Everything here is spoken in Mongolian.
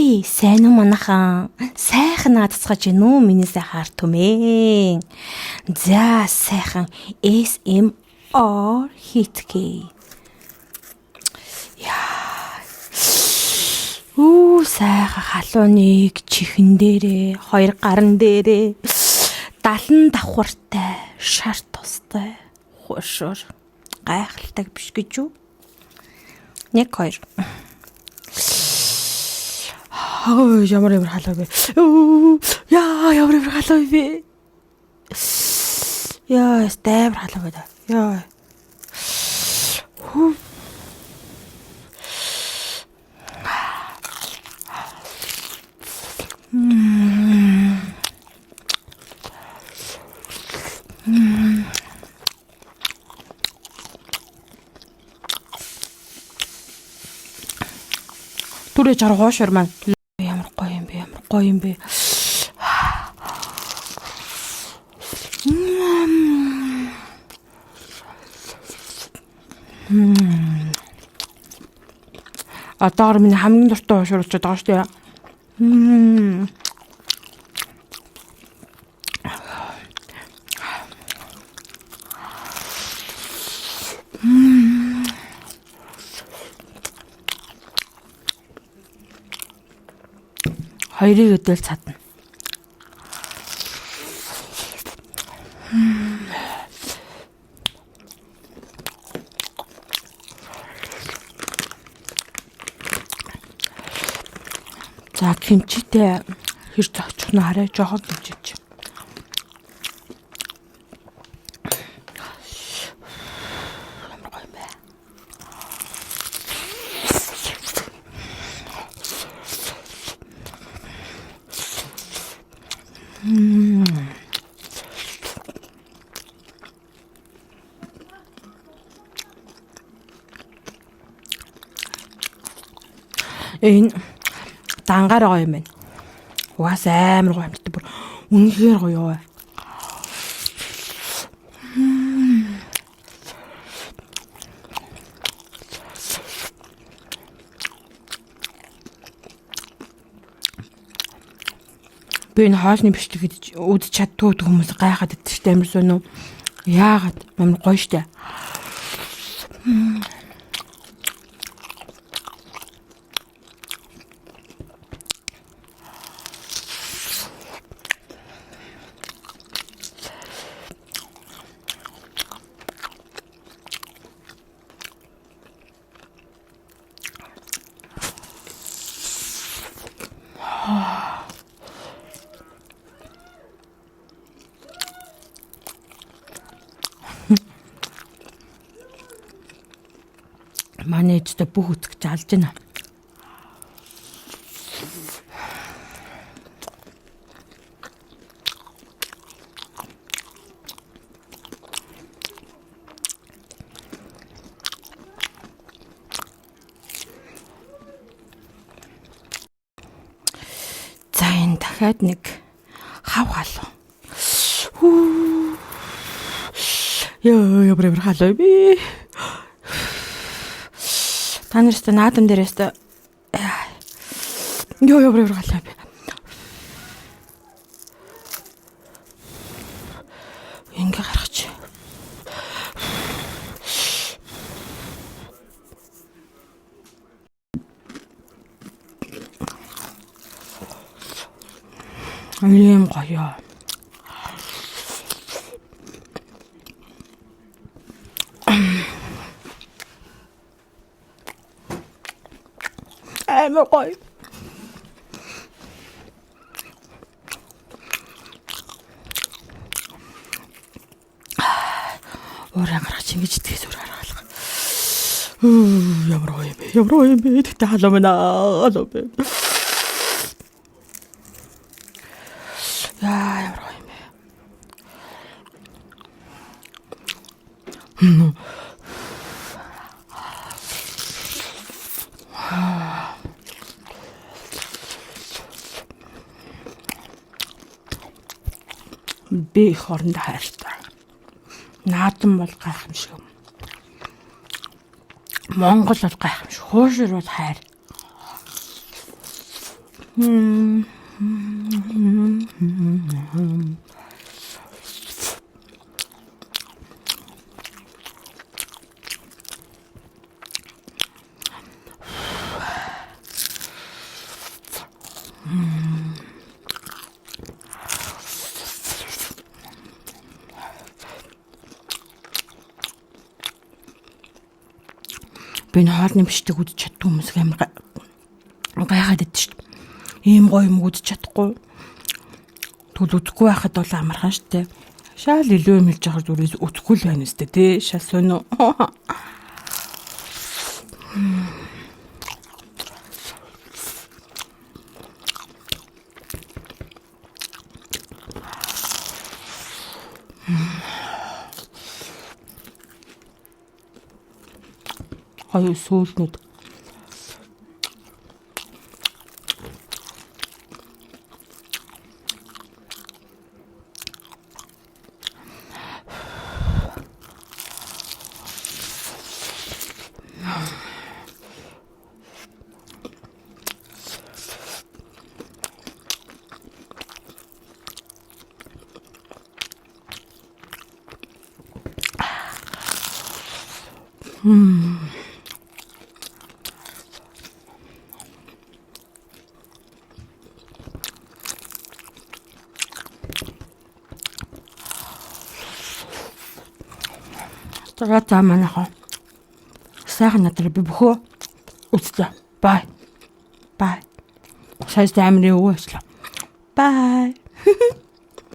сайн уу манайхан? Сайхан наадцгаж гин үү миний сайхан арт түмэн. За сайхан ASMR хийтгий. Яа. Сайхан халууныг чихэн дээрээ, хоёр гарн дээрээ 70 давхартай, шар тустай, хушуур гайхалтай биш гэж юу? 1 2 ямар халуун бэ? Яа, ямар халуун бэ? Яа, стаб халуун байна. Яа. Түрээ жаргоош маань ямар гоё юм бэ. Атаар миний хамгийн дуртай уушруулж байгаа шүү дээ. Хоёрыг өдөөл цадна. За кимчитэй хэр зочих нь хараа жоохон кимчиж. Ямар гоё юм бэ? Энэ дангаар гоё юм байна. Угаас амар гоё амттай бүр үнэхээр гоё юу. Би энэ хаосны бичлэг гэж үдч чаддгүй хүмүүс гайхаад идэж штэ амар сонио. Яагаад амар гоё штэ. Манай ээжтэй бүх үсгэж алж байна. За энэ дахиад нэг хав халуун. Яа, ямар халуун би. Та нарт наадам дээрээс ёо ямар халуун бэ. Ингээ гаргач. Ийм гоё. Амар гоё. Уран гаргач ингэж итгэс өр гаргалах. Ямар гоё юм бэ. Тэгтээ халуун байна. Халуун бэ. Яа, ямар гоё юм бэ. Би их орондоо хайртай. Наадам бол гайхамшиг. Монгол бол гайхамшиг. Хуушир бол хайр. Би хоолны бишдэг үдчих чаддаг хүмүүс амар гайхаад идэв шүү дээ. Ийм гоё юм үдчих чадахгүй. Тэгвэл үдэхгүй байхад бол амархан шүү дээ. Шал илүү юм хэлж байгаа зүрээс үдэхгүй л байна шүү дээ тий. Шал сонио. Ой сүүлнүүд. За манайхаа сайхан надраа би бөхөө үзлээ. Бай. Сайз амирын өвөөслөө. Бай.